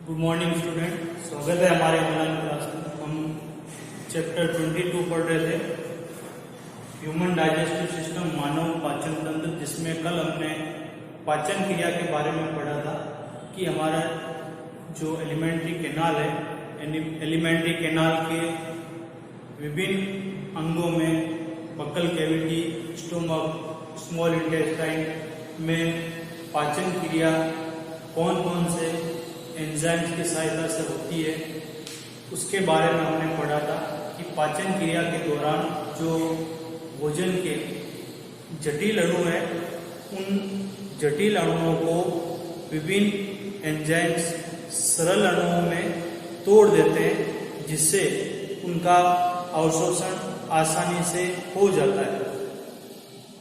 Good morning student, स्वागत है हमारे ऑनलाइन क्लास में। हम चैप्टर 22 पढ़ रहे थे, ह्यूमन डाइजेस्टिव सिस्टम, मानव पाचन तंत्र, जिसमें कल हमने पाचन क्रिया के बारे में पढ़ा था कि हमारा जो एलिमेंट्री कैनाल है, एलिमेंट्री कैनाल के विभिन्न अंगों में buccal cavity, stomach, small intestine में पाचन क्रिया कौन कौन से एंजाइम्स की सहायता से होती है, उसके बारे में हमने पढ़ा था कि पाचन क्रिया के दौरान जो भोजन के जटिल अणु हैं, उन जटिल अणुओं को विभिन्न एंजाइम्स सरल अणुओं में तोड़ देते हैं, जिससे उनका अवशोषण आसानी से हो जाता है।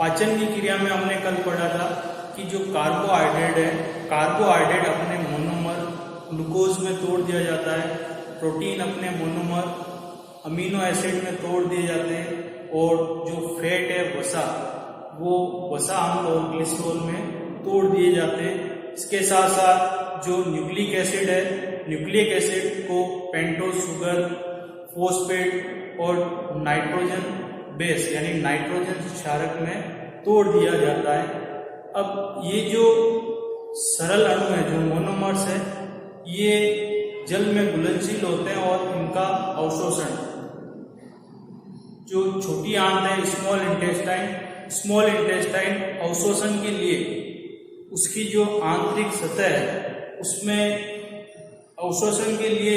पाचन की क्रिया में हमने कल पढ़ा था कि जो कार्बोहाइड्रेट है, कार्बोहाइड्रेट अपने मोनोमर ग्लूकोज में तोड़ दिया जाता है, प्रोटीन अपने मोनोमर अमीनो एसिड में तोड़ दिए जाते हैं, और जो फैट है वसा, वो वसा अम्ल और ग्लिसरॉल में तोड़ दिए जाते हैं। इसके साथ साथ जो न्यूक्लिक एसिड है, न्यूक्लिक एसिड को पेंटोज शुगर, फॉस्फेट और नाइट्रोजन बेस यानी नाइट्रोजन क्षारक में तोड़ दिया जाता है। अब ये जो सरल अणु है, जो मोनोमर्स है, ये जल में घुलनशील होते हैं और इनका अवशोषण जो छोटी आंत है, स्मॉल इंटेस्टाइन अवशोषण के लिए उसकी जो आंतरिक सतह है, उसमें अवशोषण के लिए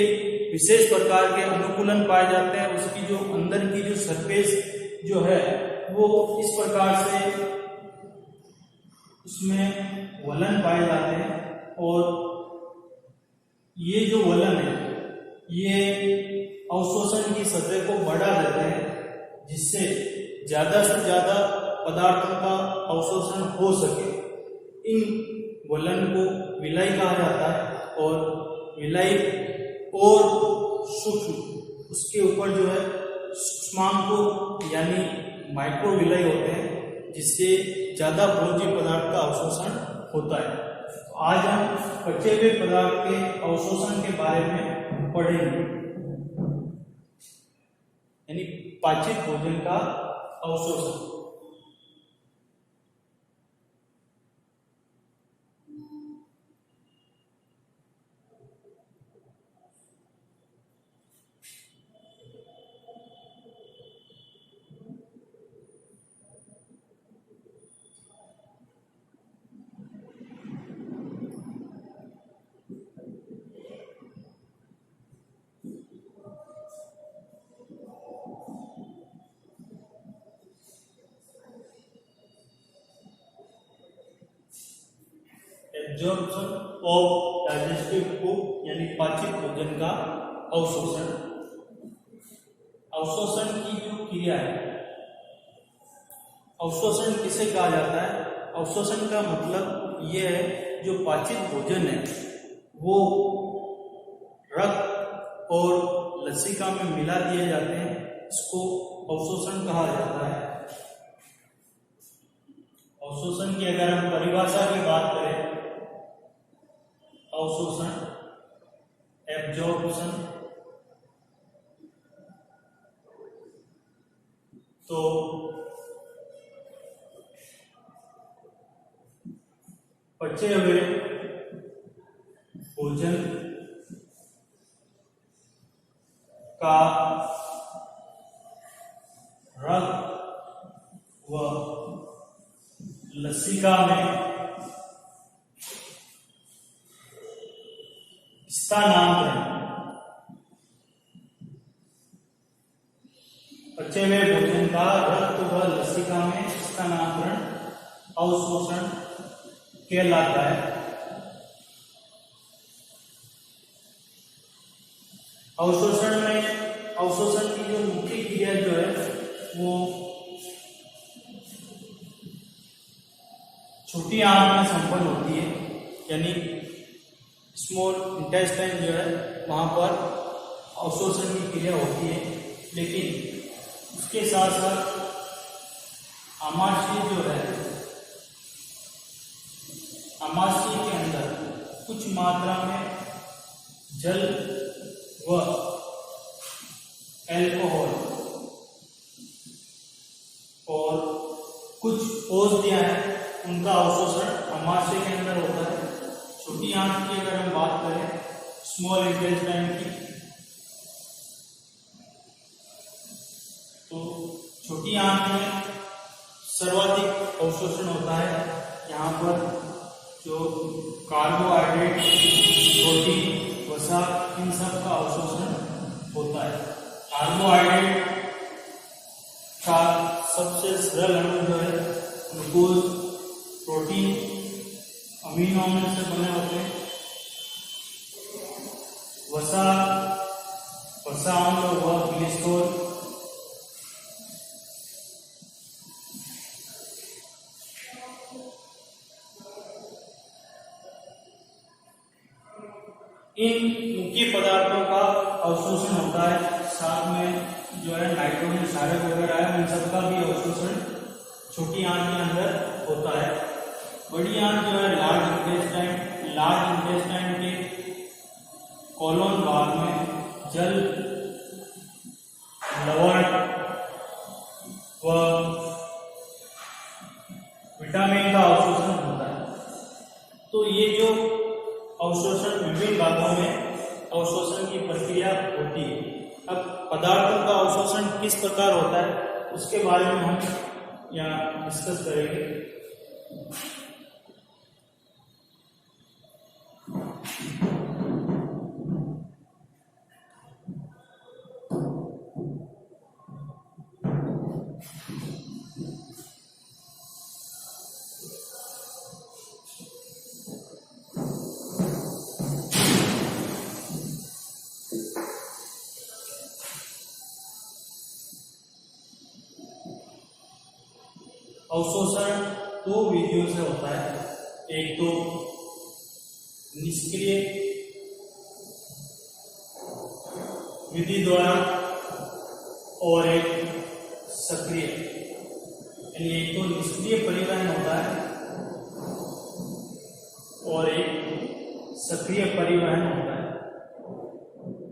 विशेष प्रकार के अनुकूलन पाए जाते हैं। उसकी जो अंदर की जो सरफेस जो है, वो इस प्रकार से उसमें वलन पाए जाते हैं, और ये जो वलन है, ये अवशोषण की सतह को बढ़ा देते हैं, जिससे ज्यादा से ज्यादा पदार्थों का अवशोषण हो सके। इन वलन को विलय कहा जाता है, और विलय और सूक्ष्म, उसके ऊपर जो है सूक्ष्मांक यानी माइक्रो विलय होते हैं, जिससे ज्यादा भोज्य पदार्थ का अवशोषण होता है। तो आज हम बचे हुए पदार्थ के अवशोषण के बारे में पढ़ेंगे, यानी पाचित भोजन का अवशोषण। एब्जॉर्प्शन ऑफ डाइजेस्टिव फूड यानी पाचित भोजन का अवशोषण। अवशोषण की जो क्रिया है, अवशोषण किसे कहा जाता है? अवशोषण का मतलब यह है, जो पाचित भोजन है वो रक्त और लसिका में मिला दिए जाते हैं, इसको अवशोषण कहा जाता है। अवशोषण की अगर हम परिभाषा की बात करें, अवशोषण, एब्जॉर्प्शन, तो पचे हुए भोजन का रक्त व लसिका में स्थानांतरण, पचे हुए भोजन का रक्त व लसिका में स्थानांतरण अवशोषण कहलाता है। अवशोषण की जो मुख्य क्रिया जो है, वो छोटी आंत में संपन्न होती है, यानी स्मॉल इंटेस्टाइन जो है, वहां पर अवशोषण की क्रिया होती है। लेकिन उसके साथ साथ आमाशय जो है, आमाशय के अंदर कुछ मात्रा में जल व एल्कोहल और कुछ औषधियां हैं उनका अवशोषण अमाशय के अंदर होता है। छोटी आंत की अगर हम बात करें, स्मॉल इंटेस्टाइन की, तो छोटी आंत में सर्वाधिक अवशोषण होता है। यहाँ पर जो कार्बोहाइड्रेट, प्रोटीन, वसा, इन सब का अवशोषण होता है। कार्बोहाइड्रेट का सबसे सरल अणु जो है ग्लूकोज, प्रोटीन अमीनो एसिड से बने होते हैं। वसा अम्ल व ग्लिसरॉल इन मुख्य पदार्थों का अवशोषण होता है। साथ में जो है नाइट्रोजन, क्षारक वगैरह है, उन सबका भी अवशोषण छोटी आंत के अंदर होता है। बड़ी आंत जो है लार्ज इंटेस्टाइन के कोलोन भाग में जल, लवण व विटामिन का अवशोषण होता है। तो ये जो अवशोषण विभिन्न भागों में अवशोषण की प्रक्रिया होती है। अब पदार्थों का अवशोषण किस प्रकार होता है उसके बारे में हम यहाँ डिस्कस करेंगे। अवशोषण दो विधियों से होता है। एक तो निष्क्रिय विधि द्वारा और एक सक्रिय, यानी एक तो निष्क्रिय परिवहन होता है और एक सक्रिय परिवहन होता है।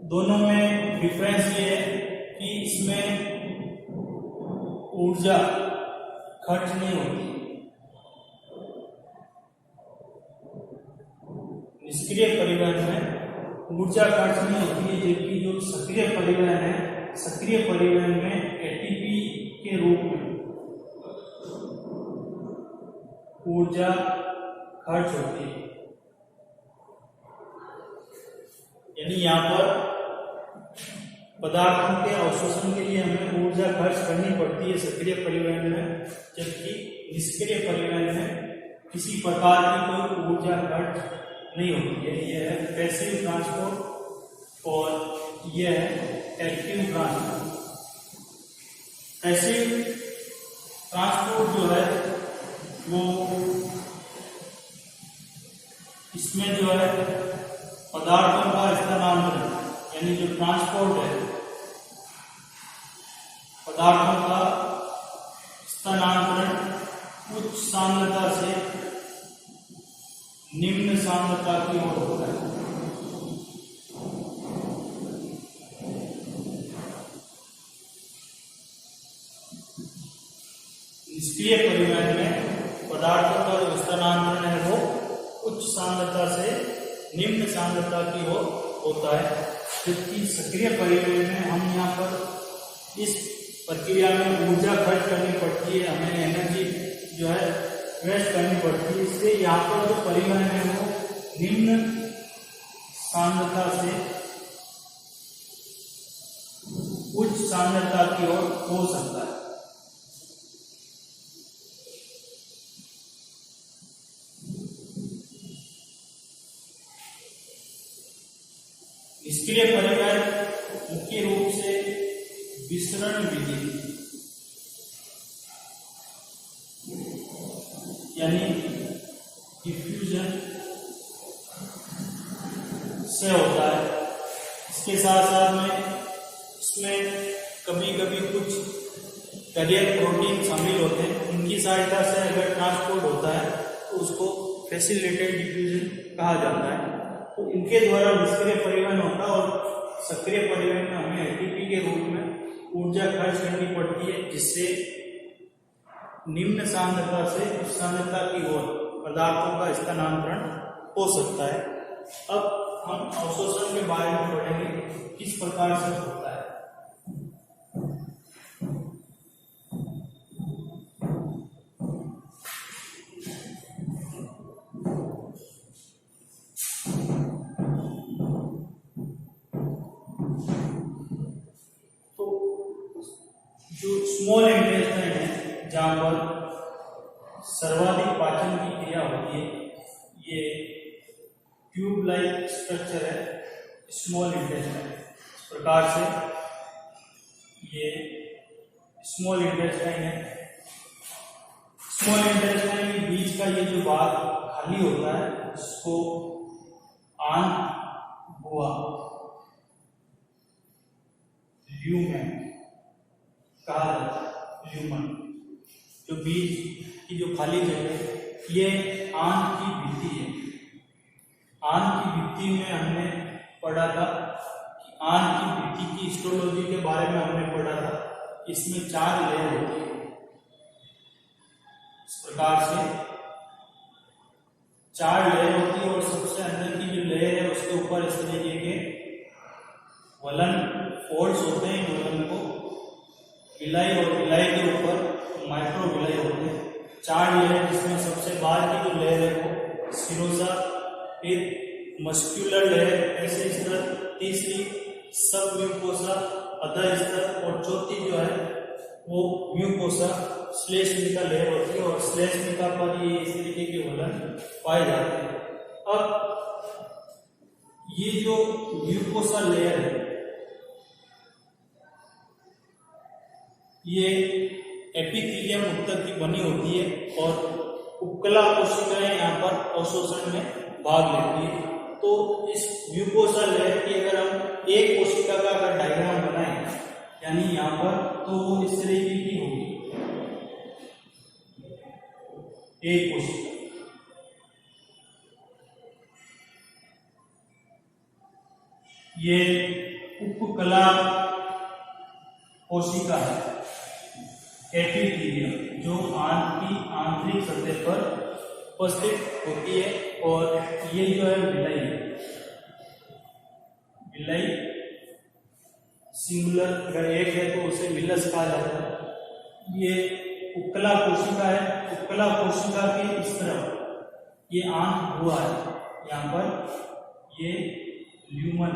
दोनों में डिफरेंस ये है कि इसमें ऊर्जा खर्च नहीं होती। निष्क्रिय परिवहन में ऊर्जा खर्च नहीं होती है, जबकि जो सक्रिय परिवहन है, सक्रिय परिवहन में एटीपी के रूप में ऊर्जा खर्च होती है। यानी यहाँ पर पदार्थों के अवशोषण के लिए हमें ऊर्जा खर्च करनी पड़ती है सक्रिय परिवहन में, जबकि निष्क्रिय परिवहन में किसी प्रकार की कोई ऊर्जा खर्च नहीं होती है। यह है पैसिव ट्रांसपोर्ट और यह है एक्टिव ट्रांसपोर्ट। पैसिव ट्रांसपोर्ट जो है वो इसमें जो है पदार्थों का स्थानांतरण, यानी जो ट्रांसपोर्ट है पदार्थों का स्थानांतरण उच्च सांद्रता से निम्न सांद्रता की ओर होता है। निष्क्रिय परिवहन में पदार्थों का जो स्थानांतरण है वो उच्च सांद्रता से निम्न सांद्रता की ओर होता है, जबकि सक्रिय परिवहन में हम यहाँ पर इस प्रक्रिया में ऊर्जा खर्च करनी पड़ती है, हमें एनर्जी जो है वेस्ट करनी पड़ती है। इसलिए यहाँ पर जो परिवहन है वो निम्न सांद्रता से उच्च सांद्रता की ओर हो सकता है। निष्क्रिय परिवहन मुख्य रूप से विसरण विधि यानी डिफ्यूजन से होता है। इसके साथ साथ में इसमें कभी कभी कुछ कैरियर प्रोटीन शामिल होते हैं, उनकी सहायता से अगर ट्रांसपोर्ट होता है तो उसको फैसिलिटेटेड डिफ्यूजन कहा जाता है। तो इनके द्वारा निष्क्रिय परिवहन होता है और सक्रिय परिवहन में हमें एटीपी के रूप में ऊर्जा खर्च करनी पड़ती है, जिससे निम्न सांद्रता से उच्च सांद्रता की ओर पदार्थों का स्थानांतरण हो सकता है। अब हम अवशोषण के बारे में पढ़ेंगे, किस प्रकार से होता है। जो स्मॉल इंटेस्टाइन है, जहां पर सर्वाधिक पाचन की क्रिया होती है, ये ट्यूब लाइक स्ट्रक्चर है स्मॉल इंटेस्टाइन। इस प्रकार से ये स्मॉल इंटेस्टाइन है। स्मॉल इंटेस्टाइन के बीच का ये जो भाग खाली होता है उसको आंत गुहा ल्यूमेन कहा जाता है। ल्यूमन जो बीज की जो खाली जगह, ये आंत की भित्ति है। आंत की भित्ति में हमने पढ़ा था कि आंत की भित्ति की हिस्टोलॉजी के बारे में हमने पढ़ा था। इसमें 4 लेयर होती है। इस प्रकार से 4 लेयर होती है और सबसे अंदर की जो लेयर है उसके ऊपर इस तरीके के वलन फोल्ड्स होते हैं। वलन को विलाई और विलाई के ऊपर माइक्रो विलाई होते हैं। 4 लेयर, जिसमें सबसे बाहर की जो लेयर है वो सिरोसा, फिर मस्क्यूलर लेयर, ऐसे स्तर, तीसरी सब म्यूकोसा, अधर स्तर, और चौथी जो है वो म्यूकोसा श्लेष्मिका लेयर होती है। और श्लेष्मिका पर ये इस तरीके के वलन पाए जाते हैं। अब ये जो म्यूकोसा लेयर है, ये एपिथेलियम ऊतक की बनी होती है और उपकला कोशिकाएं यहाँ पर अवशोषण में भाग लेती है। तो इस म्यूकोसा लेयर की अगर हम एक कोशिका का अगर डायग्राम बनाएं, यानी यहाँ पर, तो वो इस तरीके की होगी, एक कोशिका। ये उपकला कोशिका है एपिथेलियम, जो आंत की आंतरिक सतह पर उपस्थित होती है। और ये जो है विलाई, विलाई सिंगुलर अगर एक है तो उसे विलस कहा जाता है। ये उपकला कोशिका है। उपकला कोशिका के इस तरफ ये आंत हुआ है, यहाँ पर ये ल्यूमन,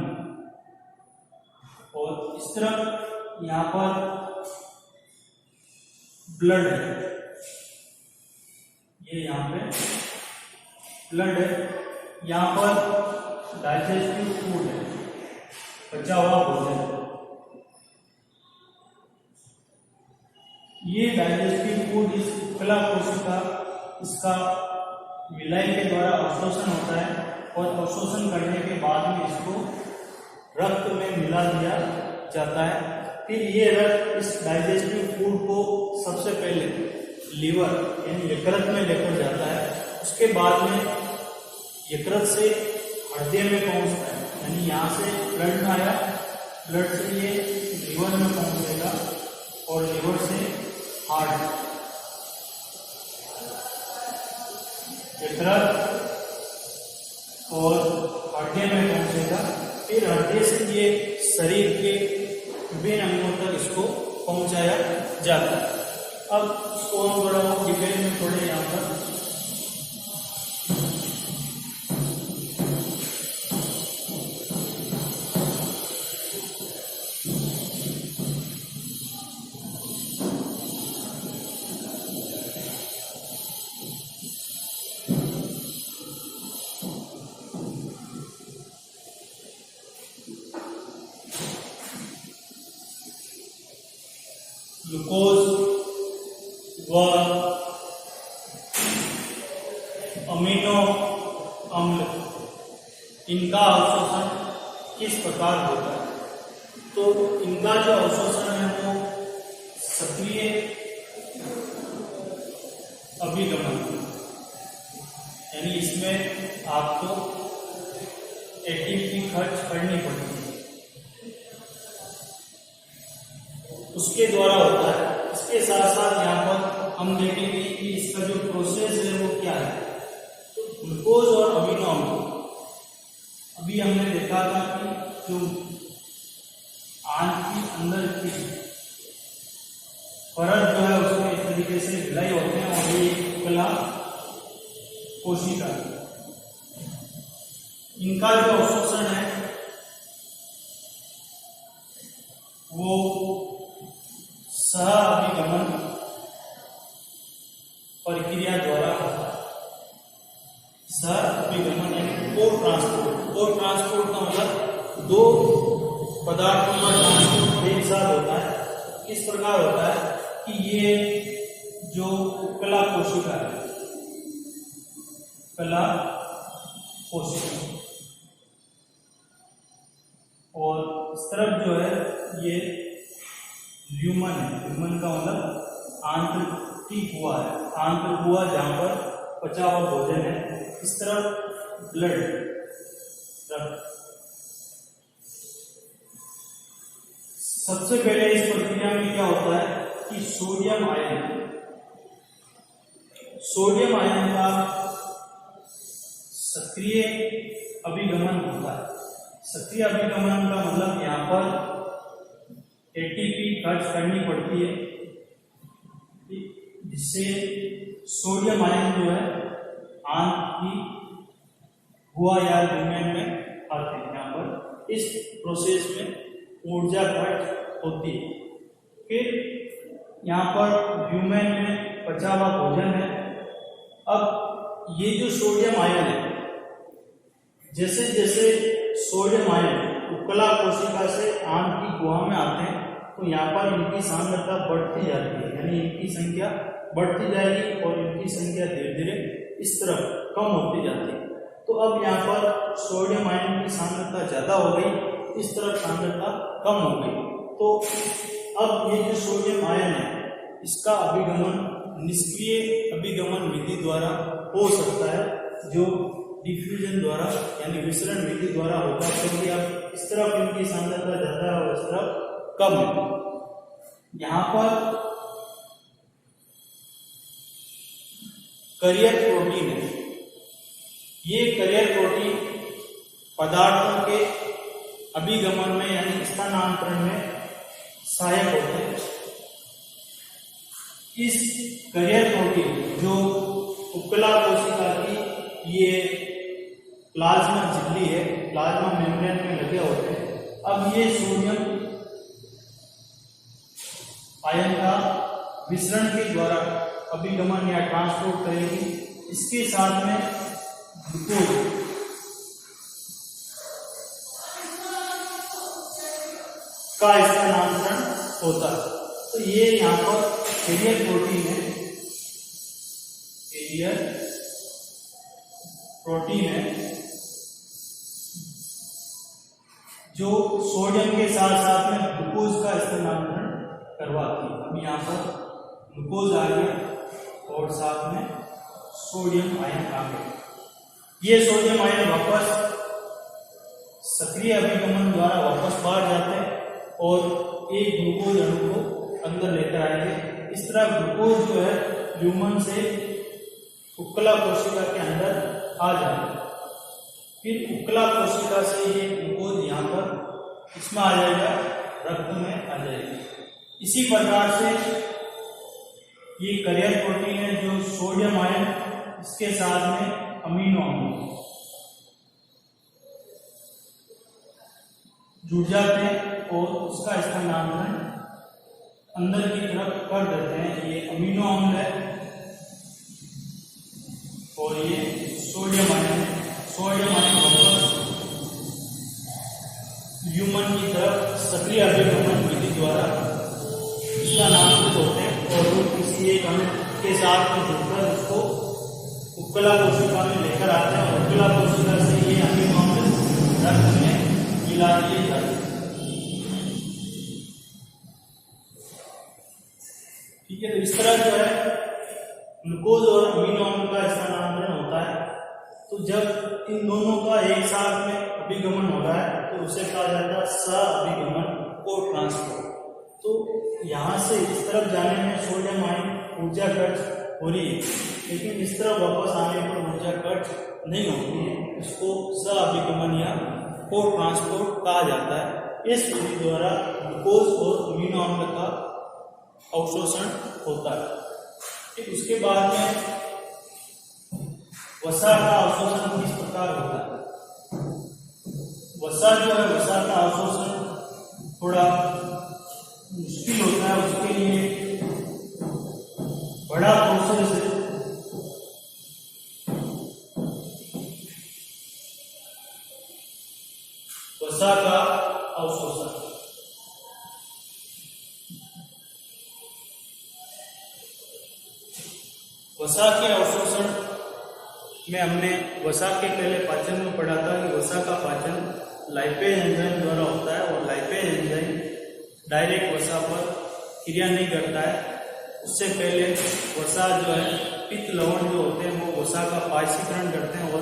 और इस तरफ यहाँ पर ब्लड है। ये यहाँ पे ब्लड है। यहाँ पर डाइजेस्टिव फूड है, बचा हुआ भोजन। ये डाइजेस्टिव फूड इस उपकला कोशिका, इसका विलाई के द्वारा अवशोषण होता है और अवशोषण करने के बाद में इसको रक्त में मिला दिया जाता है। फिर ये रक्त इस डाइजेस्टिव फूड को सबसे पहले लीवर यानी यकृत में लेकर जाता है। उसके बाद में यकृत से हृदय में पहुंचता है, यानी यहाँ से ब्लड आया, ब्लड से ये लीवर में पहुंचेगा और लीवर से हार्ट, यकृत और हृदय में पहुंचेगा। फिर हृदय से ये शरीर के विभिन्न अंगों तक इसको पहुंचाया जाता है। अब इसको हम थोड़ा डिटेल में थोड़े यहाँ पर ग्लूकोज व अमीनो अम्ल, इनका अवशोषण किस प्रकार होता है। तो इनका जो अवशोषण है वो सक्रिय अभिगमन, यानी इसमें आपको एटीपी खर्च करनी पड़ती है, उसके द्वारा होता है। इसके साथ साथ यहाँ पर हम देखेंगे कि इसका जो प्रोसेस है वो क्या है। तो ग्लूकोज और अमीनो अम्ल, अभी हमने देखा था कि जो आंत की अंदर की परत जो है उसमें इस तरीके से विलय होते हैं और ये उपकला कोशिका, इनका जो अवशोषण है वो सह अभिगमन प्रक्रिया द्वारा होता है। सह अभिगमन यानी को ट्रांसपोर्ट, को ट्रांसपोर्ट का मतलब दो पदार्थों का ट्रांसपोर्ट एक साथ होता है। किस प्रकार होता है कि ये जो उपकला कोशिका है, उपकला कोशिका, और इस तरफ जो है ये ल्यूमन है। ल्यूमन का मतलब आंतरिक हुआ है, आंतरिक हुआ जहां पर पचा हुआ भोजन है। इस तरफ ब्लड, रक्त। सबसे पहले इस प्रक्रिया में क्या होता है कि सोडियम आयन का सक्रिय अभिगमन होता है। सक्रिय अभिगमन का मतलब यहाँ पर एटीपी खर्च करनी पड़ती है, जिससे सोडियम आयन जो है आंत की गुहा या ल्यूमेन में आते हैं। यहाँ पर इस प्रोसेस में ऊर्जा खर्च होती है। फिर यहाँ पर ल्यूमेन में पचा हुआ भोजन है। अब ये जो सोडियम आयन है, जैसे जैसे सोडियम आयन उपकला कोशिका से आंत की गुहा में आते हैं तो यहाँ पर इनकी सांद्रता बढ़ती जाती है, यानी इनकी संख्या बढ़ती जाएगी और इनकी संख्या धीरे धीरे इस तरफ कम होती जाती है। तो अब यहाँ पर सोडियम आयन की सांद्रता ज्यादा हो गई, इस तरफ सांद्रता कम हो गई। तो अब ये जो सोडियम आयन है इसका अभिगमन निष्क्रिय अभिगमन विधि द्वारा हो सकता है, जो डिफ्यूजन द्वारा यानी विसरण विधि द्वारा होता है, क्योंकि अब इस तरफ इनकी सांद्रता ज्यादा है और इस तरफ कम है। यहाँ पर करियर प्रोटीन है। ये करियर प्रोटीन पदार्थों के अभिगमन में यानी स्थानांतरण में सहायक होते हैं। इस करियर प्रोटीन जो उपकला कोशिका की ये प्लाज्मा झिल्ली है, प्लाज्मा मेम्ब्रेन में लगे होते हैं। अब ये सोडियम आयन का विसरण के द्वारा अभिगमन या ट्रांसपोर्ट करेगी। इसके साथ में ग्लूकोज का स्थानांतरण होता है। तो ये यहाँ पर कैरियर प्रोटीन है, कैरियर प्रोटीन है जो सोडियम के साथ साथ में ग्लूकोज का स्थानांतरण करवाती है। अब यहाँ पर ग्लूकोज आ गया और साथ में सोडियम आयन आ गया। ये सोडियम आयन वापस सक्रिय अभिगमन द्वारा वापस बाहर जाते हैं और एक ग्लूकोज अणु को अंदर लेकर आएंगे। इस तरह ग्लूकोज जो है ल्यूमन से उपकला कोशिका के अंदर आ जाएगा। फिर उपकला कोशिका से ये ग्लूकोज यहाँ पर इसमें आ जाएगा, रक्त में आ जाएगा। इसी प्रकार से ये करियर प्रोटीन है जो सोडियम आयन इसके साथ में अमीनो अम्ल जुड़ जाते हैं और उसका स्थानांतरण अंदर की तरफ कर देते हैं। ये अमीनो अम्ल है और ये सोडियम आयन है। सोडियम आयन वापस ल्यूमन की तरफ सक्रिय अभिगमन विधि द्वारा स्थानांतरित होते हैं और वो किसी एक अणु के साथ में जुड़कर उसको उपकला कोशिका में लेकर आते हैं और उपकला कोशिका से ये अमीनो अम्ल रक्त में मिला दिए जाते हैं। ठीक है, तो इस तरह जो है ग्लूकोज और अमीनो अम्ल का स्थानांतरण होता है। तो तो जब इन दोनों का एक साथ में अभिगमन हो रहा है तो उसे कहा जाता है सह-अभिगमन को ट्रांसपोर्ट। तो यहाँ से इस तरफ जाने में सोडियम आयन ऊर्जा खर्च हो रही है, लेकिन इस तरफ वापस आने पर ऊर्जा खर्च नहीं होती है। इसको सह-अभिगमन या को ट्रांसपोर्ट कहा जाता है। इस विधि द्वारा ग्लूकोज और अमीनो अम्ल का अवशोषण होता है। फिर उसके बाद में वसा का अवशोषण किस प्रकार होता है। वसा जो है, वसा का अवशोषण थोड़ा मुश्किल होता है। उसके लिए बड़ा प्रोसेस है। वसा का अवशोषण वसा के अवशोषण में हमने वसा के पहले पाचन में पढ़ा था कि वसा का पाचन लाइपेज एंजाइम द्वारा होता है और लाइपेज एंजाइम डायरेक्ट वसा पर क्रिया नहीं करता है। उससे पहले वसा जो है, पित्त लवण जो होते हैं वो वसा का पाचीकरण करते हैं और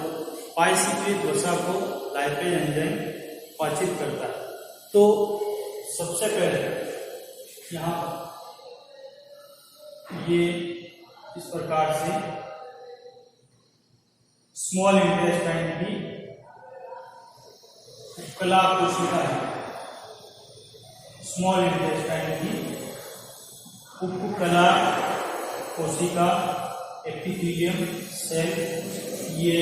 पाचीकृत वसा को लाइपेज एंजाइम पाचित करता है। तो सबसे पहले यहाँ ये इस प्रकार से स्मॉल इंटेस्टाइन की उपकला कोशिका है। स्मॉल इंटेस्टाइन की उपकला कोशिका एपिथेलियम सेल, ये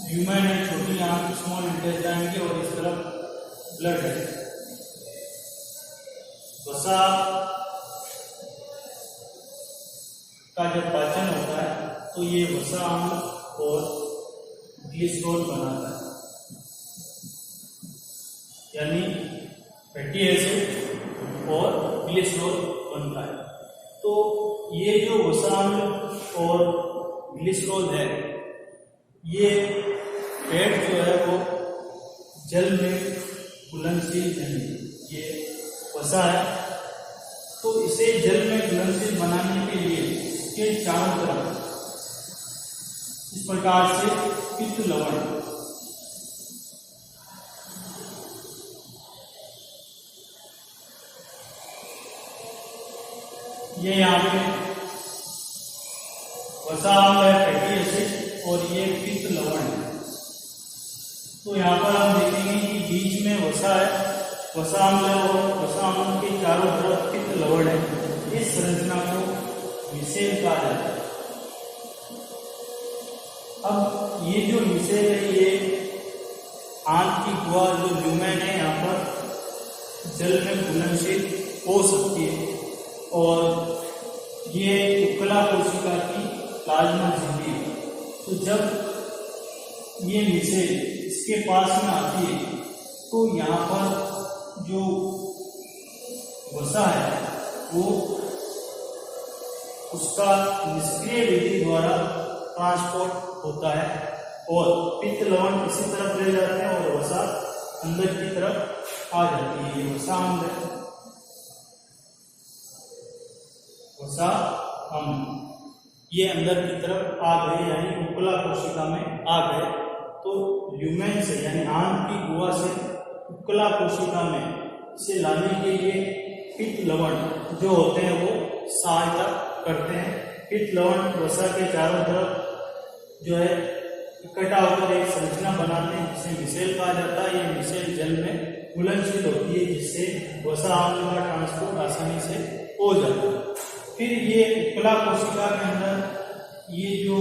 ह्यूमन है, छोटी यहाँ की स्मॉल इंटेस्टाइन की, और इस तरफ ब्लड है। वसा का जब पाचन होता है तो ये वसा अम्ल और ग्लिसरॉल बनाता है, यानी फैटी एसिड और ग्लिसरॉल बनता है। तो ये जो वसा अम्ल और ग्लिसरॉल है, ये फैट जो है वो जल में घुलनशील नहीं है। ये वसा है, तो इसे जल में घुलनशील बनाने के लिए इसके चारों तरफ इस प्रकार से पित्त लवण ये यहाँ पे वसा अम्ल है, फैटी एसिड, और ये पित्त लवण है। तो यहाँ पर हम देखेंगे कि बीच में वसा है, वसा अम्ल है, और वसा अम्ल के चारों तरफ पित्त लवण है। इस संरचना को मिसेल कहा जाता है। अब ये जो मिसेल है, ये आंत की गुहा जो ल्यूमेन है, यहाँ पर जल में घुलनशील हो सकती है, और ये उपकला कोशिका की प्लाज्मा झिल्ली है। तो जब ये मिसेल इसके पास में आती है तो यहाँ पर जो वसा है वो उसका निष्क्रिय विधि द्वारा ट्रांसपोर्ट होता है, और पित्त लवण इसी तरफ ले जाते हैं और वसा अंदर की तरफ आ जाती है। ये वसा अम्ल है, वसा अम्ल ये अंदर की तरफ आ गए, यानी उपकला कोशिका में आ गए। तो ल्यूमेन से, यानी आंत की गुहा से उपकला कोशिका में इसे लाने के लिए पित्त लवण जो होते हैं वो सहायता करते हैं। पित्त लवण वसा के चारों तरफ जो है इकट्ठा होकर एक संरचना बनाते हैं जिसे मिसेल कहा जाता है। ये मिसेल जल में घुलनशील होती है, जिससे वसा अम्ल का ट्रांसपोर्ट आसानी से हो जाता है। फिर ये उपकला कोशिका के अंदर ये जो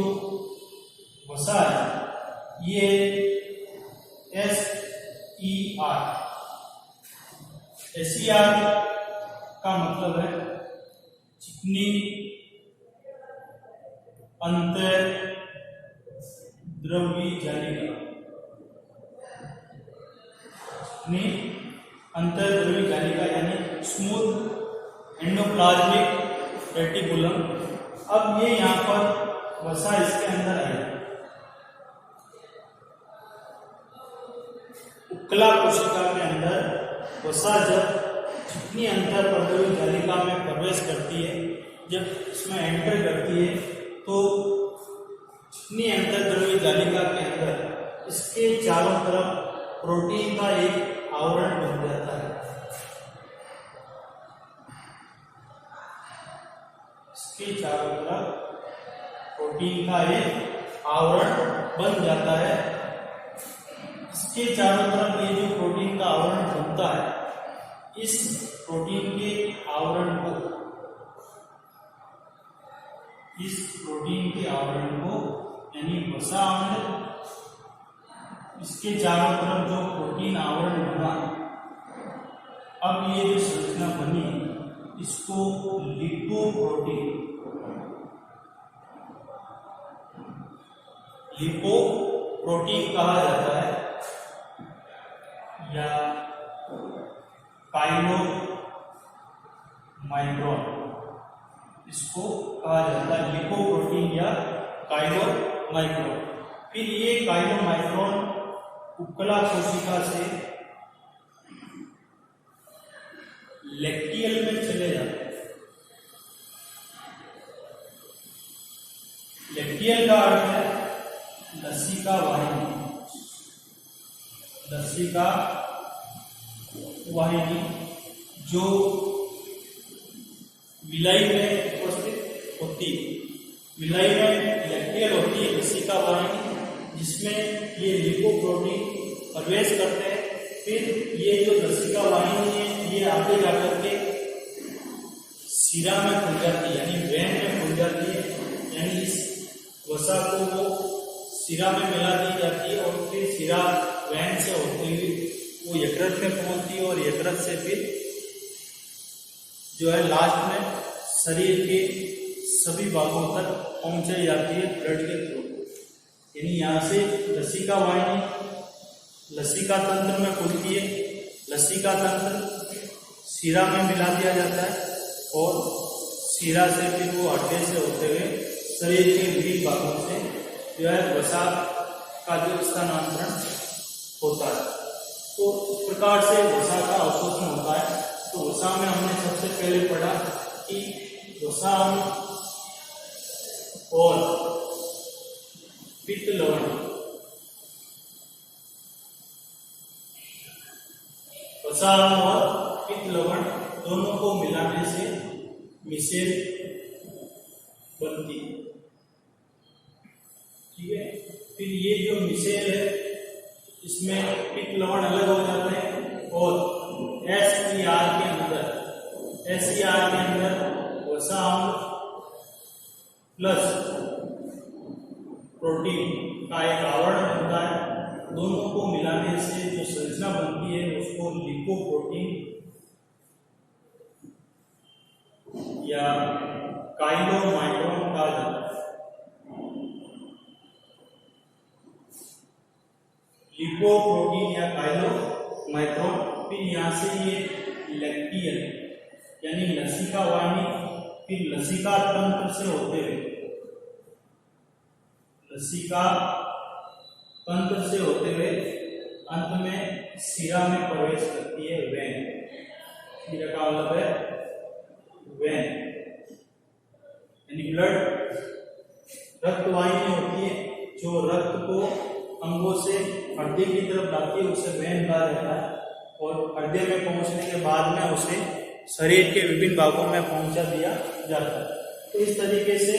वसा है, ये SER का मतलब है चिकनी अंतर्द्रव्यी जालिका। चिकनी अंतर्द्रव्यी जालिका यानी स्मूथ एंडोप्लाज्मिक रेटिकुलम। अब ये यहाँ पर वसा इसके अंदर है। उपकला कोशिका के अंदर वसा जब चिकनी अंतर्द्रव्यी जालिका में प्रवेश करती है, जब इसमें एंटर करती है तो चिकनी अंतर्द्रव्य जालिका के अंदर इसके चारों तरफ प्रोटीन का एक आवरण बन जाता है। इसके चारों तरफ प्रोटीन का एक आवरण बन जाता है। इसके चारों तरफ ये जो प्रोटीन का आवरण बनता है, इस प्रोटीन के आवरण को यानी वसा अम्ल, इसके चारों तरफ जो प्रोटीन आवरण बना, अब ये जो संरचना बनी इसको लिपोप्रोटीन कहा जाता है या काइलोमाइक्रोन, इसको कहा जाता है लिपोप्रोटीन या काइलोमाइक्रोन। फिर ये काइलोमाइक्रोन उपकला कोशिका से लैक्टियल में चले जाते हैं। लैक्टियल का अर्थ है लसिका वाहिनी, जो विलाई में उपस्थित होती है। विलाई में लैक्टियल होती है लसिका वाहिनी, जिसमें ये लिपोप्रोटीन प्रवेश करते हैं। फिर ये जो लसिका वाहिनी है ये आगे जाकर के शिरा में खुल जाती है, यानी वेन में खुल जाती है, यानी इस वसा को वो शिरा में मिला दी जाती है और फिर शिरा वेन से होती हुई वो यकृत में पहुंचती है और यकृत से फिर जो है लास्ट में शरीर के सभी भागों तक पहुंचाई जाती है ब्लड के थ्रू। यानी यहाँ से लसिका वाहिनी लसिका तंत्र में खुलती है, लसिका तंत्र शिरा में मिला दिया जाता है और शिरा से फिर वो हड्डी से होते हुए शरीर के विभिन्न भागों से जो है वसा का जो स्थानांतरण होता है। तो इस प्रकार से वसा का अवशोषण होता है। तो वसा में हमने सबसे पहले पढ़ा कि वसा और पित्त लवण, वसा और पित्त लवण दोनों को मिलाने से मिसेल बनती है। ठीक है, फिर ये जो मिसेल है इसमें पित्त लवण अलग हो जाते हैं और SER के अंदर वसा प्लस प्रोटीन का एक आवरण बनता है। दोनों को मिलाने से जो संरचना बनती है उसको लिपोप्रोटीन या काइलोमाइक्रोन कहा जाता है। लिपोप्रोटीन या काइलोमाइक्रोन। फिर यहाँ से ये लैक्टियल यानी लसिका वाहिनी, फिर लसिका तंत्र से होते हुए अंत में शिरा में प्रवेश करती है वेन। शिरा का मतलब है वेन, यानी ब्लड रक्त वाहिनी होती है जो रक्त को अंगों से हृदय की तरफ लाती है, उसे वेन कहा जाता है। और हृदय में पहुंचने के बाद में उसे शरीर के विभिन्न भागों में पहुंचा दिया जाता है। तो इस तरीके से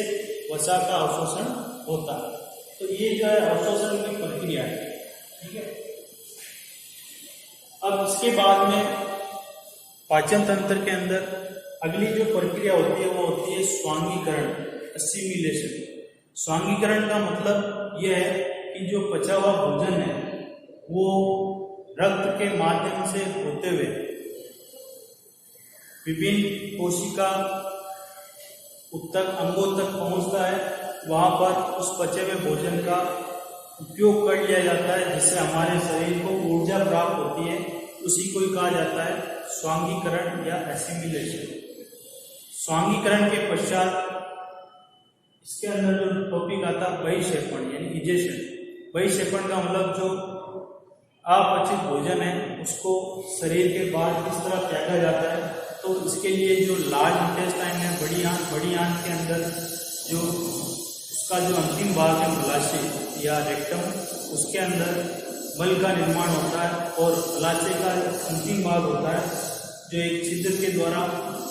वसा का अवशोषण होता है। तो ये जो है अवशोषण की प्रक्रिया है। ठीक है, अब इसके बाद में पाचन तंत्र के अंदर अगली जो प्रक्रिया होती है वो होती है स्वांगीकरण, असिमिलेशन। स्वांगीकरण का मतलब यह है कि जो पचा हुआ भोजन है वो रक्त के माध्यम से होते हुए विभिन्न कोशिका उत्तक अंगों तक पहुंचता है। वहां पर उस पचे हुए भोजन का उपयोग कर लिया जाता है, जिससे हमारे शरीर को ऊर्जा प्राप्त होती है। उसी को ही कहा जाता है स्वांगीकरण या एसिमिलेशन। स्वांगीकरण के पश्चात इसके अंदर जो टॉपिक आता है बहिक्षेपण यानी इजेशन। बहिक्षेपण का मतलब जो अपचित भोजन है उसको शरीर के बाहर किस तरह फेंका जाता है। तो इसके लिए जो लार्ज इंटेस्टाइन है, बड़ी आंत के अंदर जो उसका जो अंतिम भाग है मलाशय या रेक्टम, उसके अंदर मल का निर्माण होता है और मलाशय का अंतिम भाग होता है जो एक छिद्र के द्वारा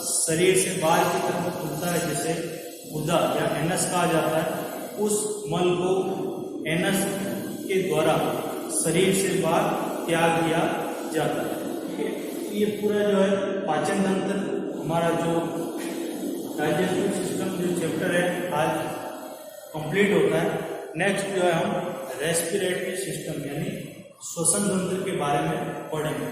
शरीर से बाहर की तरफ खुलता है, जिसे गुदा या एनस कहा जाता है। उस मल को एनस के द्वारा शरीर से बाहर त्याग दिया जाता है। ठीक है, ये पूरा जो है पाचन तंत्र हमारा जो डाइजेस्टिव सिस्टम जो चैप्टर है आज कंप्लीट होता है। नेक्स्ट जो है हम रेस्पिरेटरी सिस्टम यानी श्वसन तंत्र के बारे में पढ़ेंगे।